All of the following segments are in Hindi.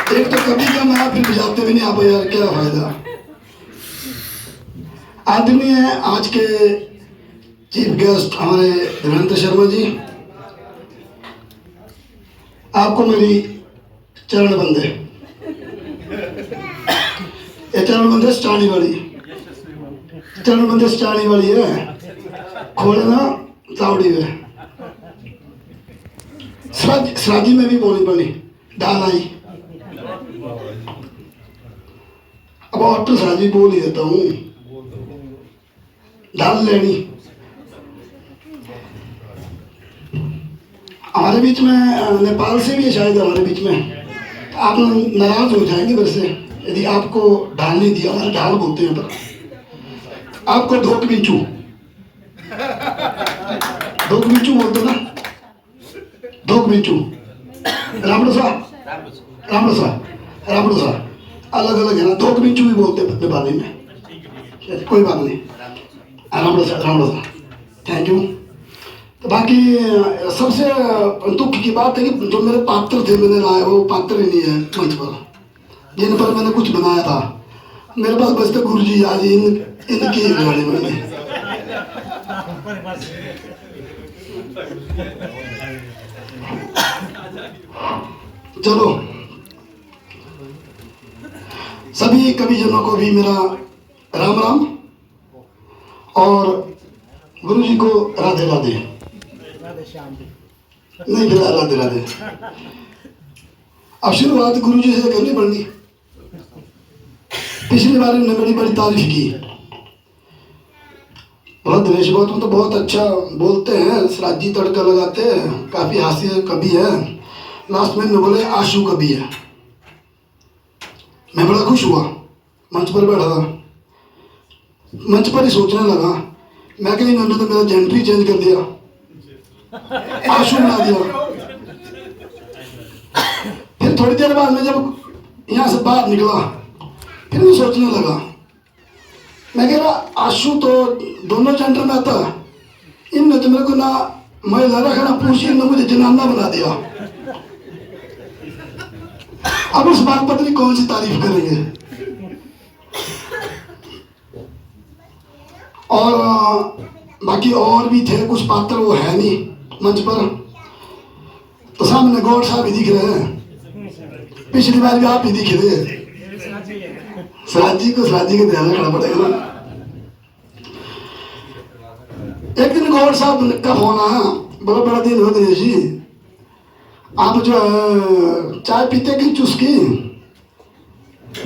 एक तो कभी का मैं फिर बजाते भी नहीं आप यार, क्या फायदा। आदरणीय आज के चीफ गेस्ट हमारे धीरेन्द्र शर्मा जी, आपको मेरी चरण बंदे, ये चरण बंदे स्टानी वाली, चरण बंदे स्टानी वाली है, खोलना चावड़ी में सराजी में भी बोली बनी डाल आई। अब ऑटो सराजी बोल ही देता हूँ, डाल लेनी। हमारे बीच में नेपाल से भी है शायद, हमारे बीच में आप नाराज हो जाएंगे मेरे से यदि आपको ढाल नहीं दिया। हमारे ढाल बोलते हैं पर आपको धोक बिंचू, धोक बिंचू बोलते ना, धोक बिंचू, रामडोसा, रामडोसा, रामडोसा अलग अलग है ना, धोक बिंचू भी बोलते हैं नेपाली में, कोई बात नहीं। रामडोसा, रामडोसा, थैंक यू। तो बाकी सबसे दुख की बात है कि जो मेरे पात्र थे मैंने लाए वो पात्र ही नहीं है मंच पर, जिन पर मैंने कुछ बनाया था। मेरे पास बचते गुरु जी आज इनकी गाड़ी में। चलो सभी कविजनों को भी मेरा राम राम और गुरु जी को राधे राधे, नहीं फिर राधे राधे। अब शुरुआत गुरु जी से करनी पड़नी। पिछली बार उन्होंने बड़ी बड़ी तारीफ की, बहुत दिनेश बहुत तुम तो बहुत अच्छा बोलते हैं, सराजी तड़का लगाते हैं, काफी हास्य कवि है। लास्ट में बोले आशु कवि है। मैं बड़ा खुश हुआ, मंच पर बैठा था, मंच पर ही सोचने लगा मैं कहीं इन्होंने तो मेरा जेंट्री चेंज कर दिया, आशु बना दिया। फिर थोड़ी देर बाद में जब यहाँ से बाहर निकला फिर मैं सोचने लगा, मैं कह रहा आशु तो दोनों जेंडर में आता, इनने तो मेरे को ना महिला रखा ना पुरुष, इनने मुझे जनाना बना दिया। अब इस बात पत्नी कौन सी तारीफ करेंगे। और बाकी और भी थे कुछ पात्र, वो है नहीं मंच पर। तो सामने गौड़ साहब ही दिख रहे हैं, पिछली बार भी आप ही दिख रहे हैं। सराजी को सराजी के ध्यान रखना पड़ेगा ना। एक दिन गौड़ साहब का फोन आया, बड़ा बड़ा दिन हो दिनेश जी, आप जो है चाय पीते की चुस्की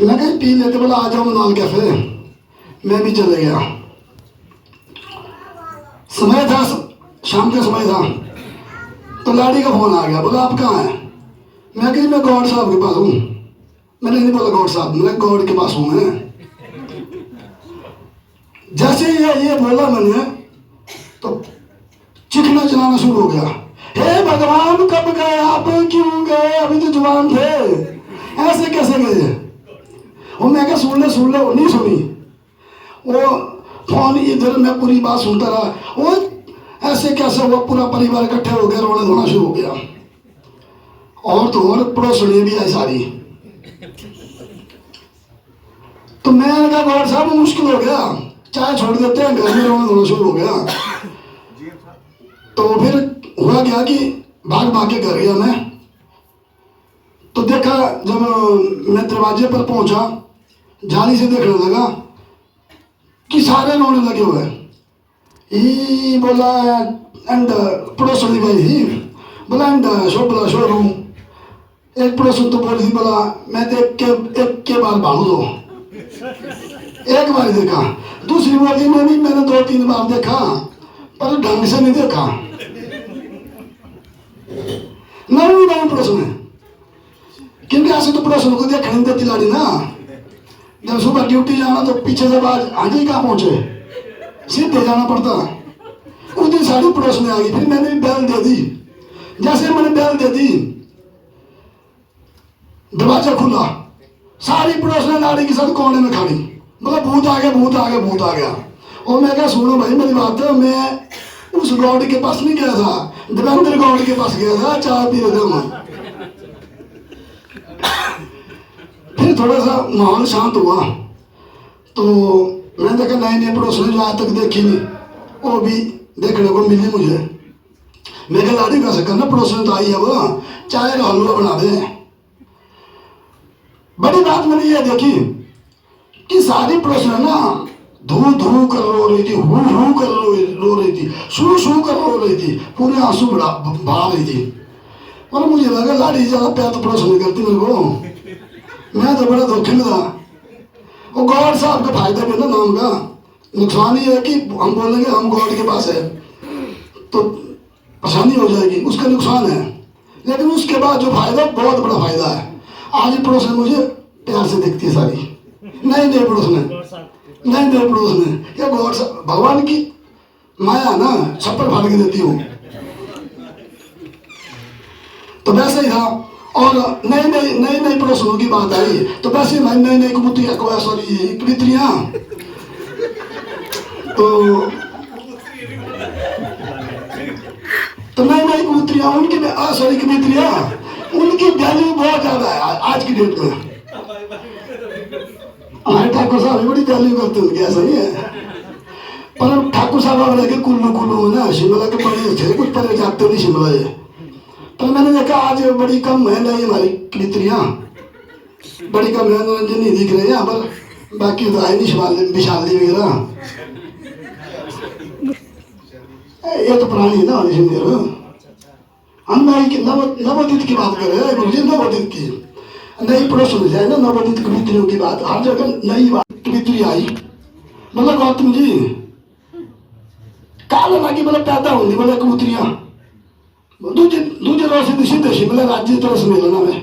लगे पी लेते, बोला आ जाओ मनाल कैफे। मैं भी चले गया, समय था शाम का समय था, तो लाड़ी का फोन आ गया, बोला आप कहाँ हैं। मैं कही मैं गौड़ साहब के पास हूँ। मैंने नहीं बोला गौड़ साहब, मैं गौड़ के पास हूँ मैं। जैसे ये बोला मैंने तो चिखना चलाना शुरू हो गया। हे भगवान कब गए आप, क्यों गए, अभी तो जवान थे, ऐसे कैसे गए। वो मैं क्या सुन ले नहीं सुनी। वो फोन इधर मैं पूरी बात सुनता रहा, वो ऐसे कैसे हुआ, पूरा परिवार इकट्ठे हो गया, रोना धोना शुरू हो गया। और तो और पड़ोसनी भी आई सारी। तो मैं क्या गौड़ साहब मुश्किल हो गया, चाय छोड़ देते हैं, घर में रोना धोना शुरू हो गया। तो फिर हुआ क्या कि भाग भाग के घर गया मैं। तो देखा जब मैं दरवाजे पर पहुंचा, जाली से देखने लगा कि सारे रोने लगे हुए। ही बोला एंड पड़ोसन गई थी, बोला एंड शो रूम। एक पड़ोसन तो बोली थी, बोला मैं देख के एक के बार भाड़ू दो। एक बार देखा, दूसरी बोली में भी मैंने 2-3 बार देखा पर ढंग से नहीं देखा। नहीं पड़ोसन है, क्योंकि ऐसे तो पड़ोसन को देखने नहीं देती लाड़ी ना। जब सुबह ड्यूटी जाना तो पीछे से आज ही कहाँ पहुंचे, सीधे जाना पड़ता। उस दिन सारी पड़ोस में आ गई, फिर मैंने भी बैल दे दी। जैसे मैंने बैल दे दी, दरवाजा खुला, सारी पड़ोस ने लाड़ी के साथ कोने में खड़ी, बोला भूत आ गया, भूत आ गया, भूत आ गया। और मैं क्या सुनो भाई मेरी बात है, मैं उस गौड़ के पास नहीं गया था, देवेंद्र गौड़ के पास गया था, चाय पी रहे थे। थोड़ा सा माहौल शांत हुआ तो मैंने देखा नए नए पड़ोस ने जो आज तक देखी नहीं वो भी देखने को मिली मुझे। मैं कहा लाड़ी का सकना पड़ोस ने तो आई है वो चाय का हलवा बना दे। बड़ी बात मैंने ये देखी कि सारी पड़ोस ने ना धू धू कर रो रही थी, हू कर रो रही थी, शू कर रो रही थी, पूरे आंसू बहा रही थी। और मुझे लगा लाड़ी ज्यादा प्यार तो पड़ोस नहीं करती मेरे को, मैं तो बड़ा धोखे में था। वो गॉड साहब का फायदा भी ना नाम का, नुकसान ही है कि हम बोलेंगे हम गॉड के पास है तो परेशानी हो जाएगी, उसका नुकसान है। लेकिन उसके बाद जो फायदा बहुत बड़ा फायदा है। आज पड़ोस में मुझे प्यार से देखती है सारी, नए पड़ोस में क्या गॉड साहब भगवान की माया ना छप्पर फाड़ के देती हूँ। तो वैसे ही था। और नई पड़ोसियों की बात आई तो वैसे नई कबूतरियाँ सॉरी कबूतरियाँ तो नई कबूतरियाँ उनकी सॉरी कबूतरियाँ उनकी वैल्यू बहुत ज्यादा है आज की डेट में। हमारे ठाकुर साहब बड़ी वैल्यू करते उनकी, ऐसा नहीं है। पर ठाकुर साहब रह के कुल्लू ना शिमला के पड़े थे, कुछ परे जाते नहीं शिमला ये। पर मैंने देखा आज बड़ी कम है नहीं हमारी कबूतरियाँ, बड़ी कम है, निरंजन नहीं दिख रहे हैं यहाँ पर, बाकी तो आई नहीं विशाली वगैरह। ये तो पुरानी है ना हमारी सिंधी। हम नवोदित की बात कर रहे हैं गुरु जी, नवोदित की नई पड़ोस में जाए ना नवोदित कबूतरियों की बात, हर जगह नई बात कबूतरी आई। मतलब गौतम जी काला ना की मतलब पैदा होंगी मतलब कबूतरियाँ दूजे रोज सीधे शिमला राज्य तरह से मिलना में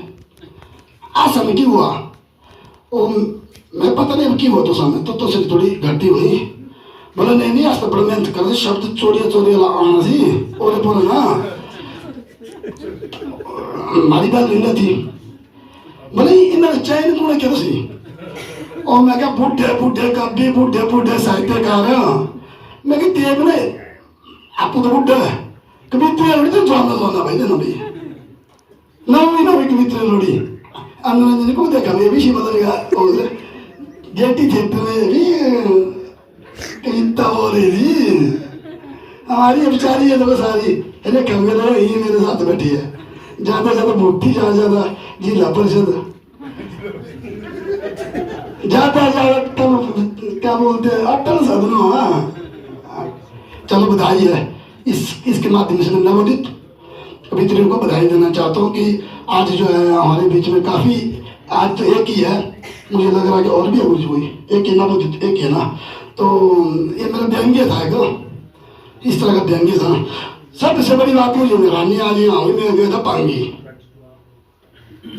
आसाम की हुआ वो मैं पता नहीं की हो तो सामने तो से थोड़ी घटी हुई बोला नहीं आज तो बड़ा मेहनत कर शब्द चोरिया आना सी और बोला ना हमारी बात नहीं थी बोले इन्हें चैन कौन क्या सी और मैं क्या बूढ़े कभी बूढ़े साहित्यकार मैं क्या देव ने आपको तो बूढ़ा है कभी तो जाना भाई देना भाई नवी कभी लोड़ी अनुरंजन को देखा मैं भी शिमला में गेटी थिएटर में भी कविता हो रही थी हमारी बेचारी है तो सारी अरे कमरे ये मेरे साथ बैठी है ज्यादा बूढ़ी ज्यादा जिला परिषद ज्यादा क्या बोलते हैं अटल सदनो। चलो बधाई है इसके माध्यम से नवोदित कवित्रियों को बधाई देना चाहता हूँ कि आज जो है हमारे बीच में काफी आज तो एक ही है, मुझे लग रहा है कि और भी है कुछ हुई एक ही नवोदित एक है ना। तो ये मेरा व्यंग्य था इस तरह का व्यंग्य था। सबसे बड़ी बात मुझे हैरानी आज यहाँ हुई, मैं गया था पांगी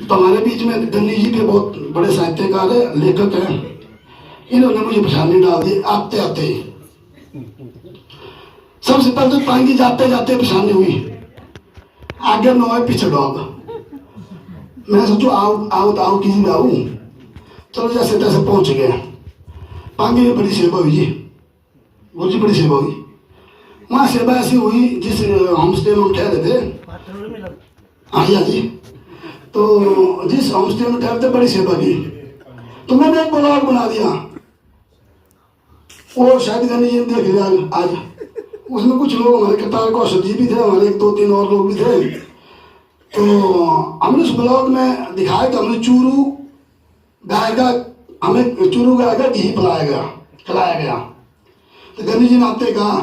तो हमारे बीच में गन्नी जी के बहुत बड़े साहित्यकार है लेखक हैं, इन्होंने मुझे परेशानी डाल दी आते आते ही। सबसे पहले तो पांगी जाते जाते परेशानी हुई, आगे नो है पीछे डॉग। मैं सोचू आओ किसी में आऊँ, चलो जैसे तैसे पहुंच गए। पांगी में बड़ी सेवा हुई जी, बहुत बड़ी सेवा हुई। वहाँ सेवा ऐसी हुई जिस होम स्टे में हम ठहरे थे, हाँ जी, तो जिस होम स्टे में ठहरे थे बड़ी सेवा की। तो मैंने एक ब्लॉग बना दिया, वो शायद गाने ये देख लिया आज। उसमें कुछ लोग हमारे कतार कौशल जी भी थे, हमारे एक दो तीन और लोग भी थे। तो हमने उस ब्लॉग में दिखाया कि हमने चूरू गाय का घी खिलाया गया। तो गन्नी जी ने आते कहा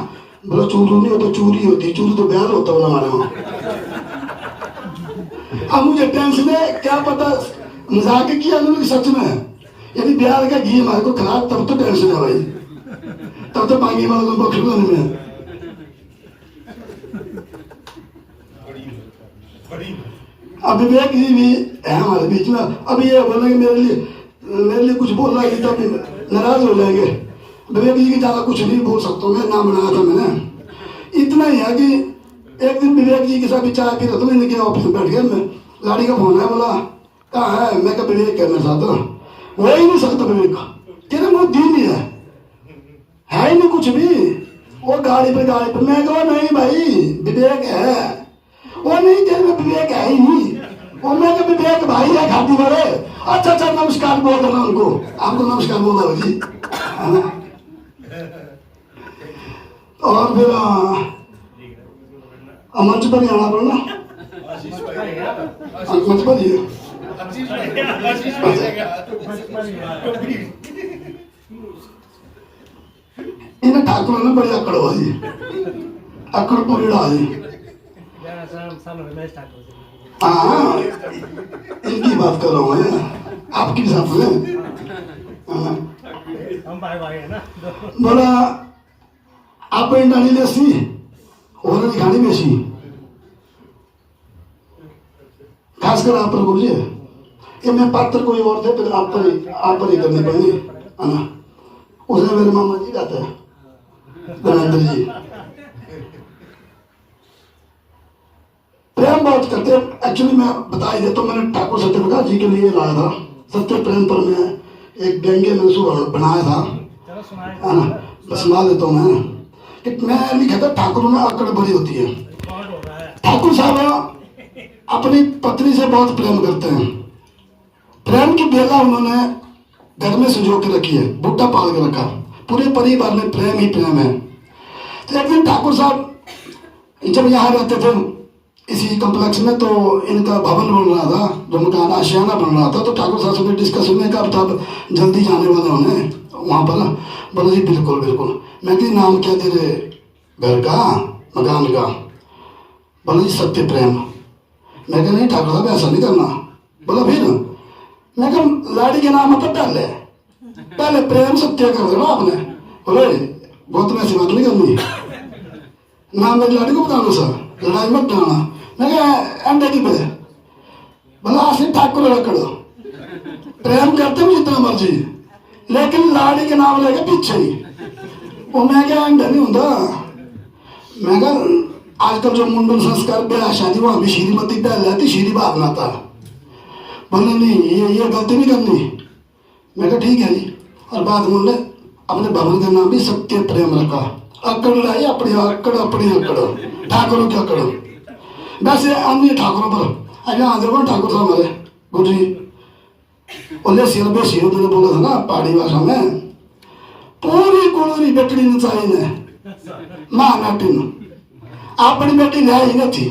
बोला चूरू नहीं हो तो चूरी होती, चूरू तो ब्याह होता बोला हमारे वहाँ। अब मुझे टेंशन है क्या पता मजाक किया उन्होंने सच में, यदि ब्याह का घी हमारे को खिला तब तो टेंशन है भाई, तब तो पांगी वालों को खिलाने में। अब विवेक जी भी है हमारे बीच में, अब ये बोलेंगे मेरे लिए कुछ बोल रहा है तब नाराज हो जाएंगे। विवेक जी की ज्यादा कुछ नहीं बोल सकता मैं, नाम बनाया था मैंने। इतना ही है कि एक दिन विवेक जी के साथ चाय पी रहा था, मैंने ऑफिस में बैठ गया, मैं लाड़ी का फोन है, बोला कहाँ है, मैं क्या विवेक करना चाहता हूँ, हो ही नहीं सकता विवेक, तेरे मुँह दिन ही है ही नहीं कुछ भी। वो गाड़ी पे मैं कहा नहीं भाई विवेक है, वो नहीं तेरे में विवेक है ही नहीं, और मैं कभी विवेक भाई है घाटी वाले, अच्छा अच्छा नमस्कार बोल देना उनको, आपको नमस्कार बोल दो जी, है ना। और फिर मंच पर ही आना पड़ना, मंच पर ही इन्हें ठाकुर ने बड़ी अकड़ हुआ जी, अकड़ पूरी उड़ा जी। हाँ इनकी बात कर रहा हूँ मैं, आपकी साथ में हम भाई भाई है ना। बोला आप डाली लेसी और दिखानी बेसी, खासकर आप पर गुरुजी ये मैं पात्र कोई और थे, फिर आप पर ही करनी पड़ेगी, है ना। उसने मेरे मामा जी कहते हैं धर्मेंद्र जी, प्रेम बहुत करते हैं। एक्चुअली मैं बता ही देता हूँ, मैंने ठाकुर सत्यप्रकाश जी के लिए लाया था सत्य प्रेम पर, मैं एक व्यंग्य में बनाया था, है ना। बस सुना देता हूँ मैं कि मैं लिखा था ठाकुर में अकड़ बड़ी होती है। ठाकुर साहब अपनी पत्नी से बहुत प्रेम करते हैं, प्रेम की बेला उन्होंने घर में सुजो के रखी है, बूटा पाल के रखा, पूरे परिवार में प्रेम ही प्रेम है। तो एक दिन ठाकुर साहब जब यहाँ रहते थे इसी कॉम्प्लेक्स में, तो इनका भवन बन रहा था, जो मकान आशियाना बन रहा था, तो ठाकुर साहब से डिस्कशन में कहा अब जल्दी जाने वाले होने वहाँ पर, बोले जी बिल्कुल बिल्कुल। मैं कि नाम क्या तेरे घर का मकान का? बोले जी सत्य प्रेम। मैं कहा नहीं ठाकुर साहब ऐसा नहीं करना। बोला फिर? मैं कहा लाड़ी के नाम आता पहले प्रेम सत्य कर देना आपने। बोले बहुत ऐसी बात नहीं करनी, नाम मेरी लाड़ी को बताना सर, लड़ाई मत डालना। मैं कहा अंडे की पे बोला आसिफ ठाकुर रखो, प्रेम करते हो जितना मर्जी, लेकिन लाड़ी के नाम लेके पीछे ही। वो मैं क्या अंडा नहीं होता। मैं कहा आजकल जो मुंडन संस्कार ब्याह शादी वहां भी श्रीमती पहले आती श्री भावना था। बोले नहीं ये गलती नहीं करनी। मैं कहा ठीक है जी। और बाद में अपने भवन का नाम भी सत्य प्रेम रखा। अकड़ लाई अपनी अकड़ ठाकुरों की अकड़। वैसे अन्य ठाकुरों पर अगर आ देखो ठाकुर साहब हमारे गुरु जी बोले सिर बेसी उन्होंने बोला था ना पहाड़ी भाषा में, पूरी कुड़ी बेटी नचाई ने महानाटी अपनी बेटी न्याय ही नहीं थी,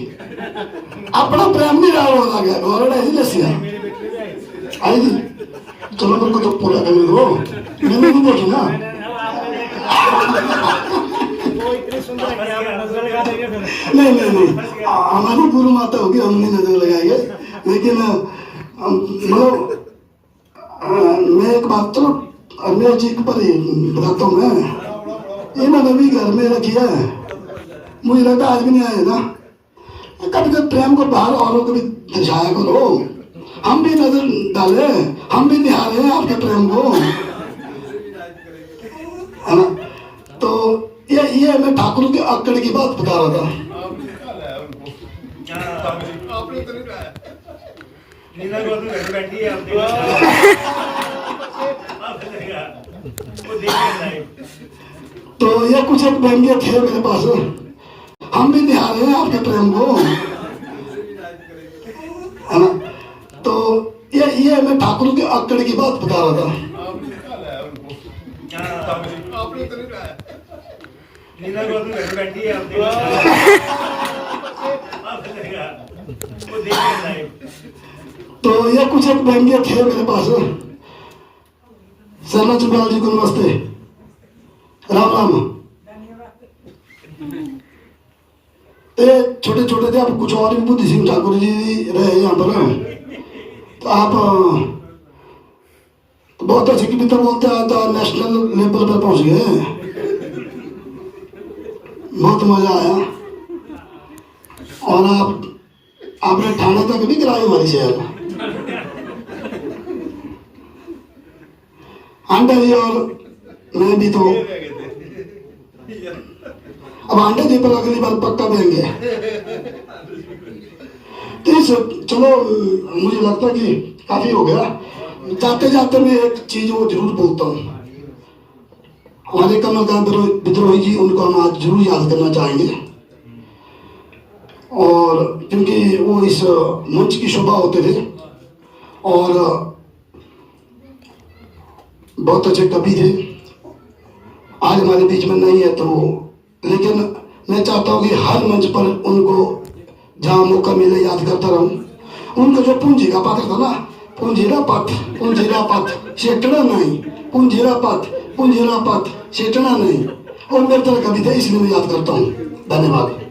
अपना प्रेम नहीं रहा हो गया और लसिया आई थी। चलो मेरे को तो पूरा करने दो, मैंने नहीं देखी ना। नहीं हमारी गुरु माता होगी, हम नहीं नजर लगाएंगे, लेकिन मतलब मैं एक बात तो मैं जी पर ही बताता हूँ। मैं इन्होंने भी घर में रखी है, मुझे लगता आज भी नहीं आए ना। कभी कभी प्रेम को बाहर औरों को भी दर्शाया करो, हम भी नजर डाले, हम भी निहारे हैं आपके प्रेम को, है ना। तो ये मैं ठाकुर के अकड़ की बात बता रहा था। तो ये कुछ एक व्यंग्य थे मेरे पास, हम भी निहारे हैं आपके प्रेम को, है ना। तो ये मैं ठाकुर के अकड़ की बात बता रहा था। तो ये कुछ एक व्यंग्य थे मेरे पास। सरला चुब्याल जी को नमस्ते, राम राम। छोटे छोटे थे, आप कुछ और भी बुद्धि सिंह ठाकुर जी रहे यहाँ पर, तो आप तो बहुत अच्छी कविता बोलते हैं, तो नेशनल लेवल पर पहुंच गए, बहुत मजा आया। और आपने ठाणे तक भी कराई हमारी शहर आंटा जी, और मैं भी तो अब आंटा जी पर अगली बार पक्का देंगे। तो चलो मुझे लगता कि काफी हो गया। जाते जाते मैं एक चीज वो जरूर बोलता हूँ, हमारे कमलकांत विद्रोही जी, उनको हम आज जरूर याद करना चाहेंगे। और क्योंकि वो इस मंच की शोभा होते थे और बहुत अच्छे कवि थे। आज हमारे बीच में नहीं है तो, लेकिन मैं चाहता हूँ कि हर मंच पर उनको जहाँ मौका मिले याद करता रहूँ। उनका जो पूंजी का पात्र था ना, पूंजीरा पथ सेटना नहीं, पूंजीरा पथ सेटना नहीं, और मेरे तरह कवि थे, इसलिए मैं याद करता हूँ। धन्यवाद।